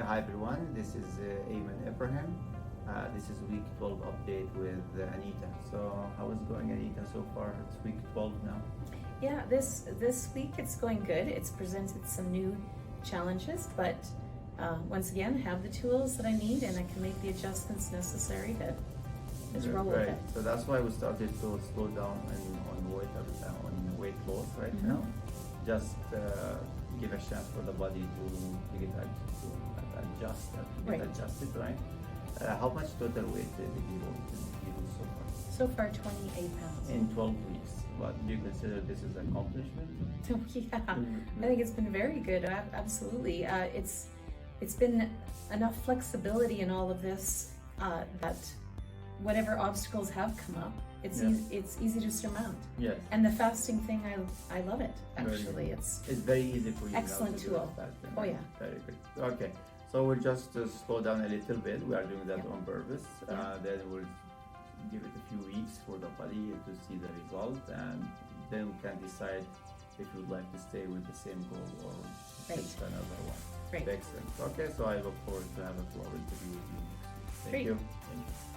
Hi everyone, this is Ayman Ibrahim. This is week 12 update with Anita. So how is it going, Anita, so far? It's week 12 now. Yeah, this week it's going good. It's presented some new challenges, but once again, have the tools that I need, and I can make the adjustments necessary to just roll with Right. it. So that's why we started to slow down on weight loss right now. Just give a chance for the body to get Right. adjusted, right? How much total weight did you lose so far? So far, 28 pounds. In 12 weeks. But do you consider this as an accomplishment? Yeah, I think it's been very good. Absolutely, it's been enough flexibility in all of this that whatever obstacles have come up, it's easy to surmount. Yes. And the fasting thing, I love it. Very Actually, good. it's It's very easy for you. excellent now to do tool. fasting, Oh, right? yeah. Very good. Okay. So we'll just slow down a little bit. We are doing that on purpose. Then we'll give it a few weeks for the body to see the result, and then we can decide if you'd like to stay with the same goal or switch to another one. Great. Excellent. Okay, so I look forward to have a follow interview with you next week. Thank Great. you. Thank you.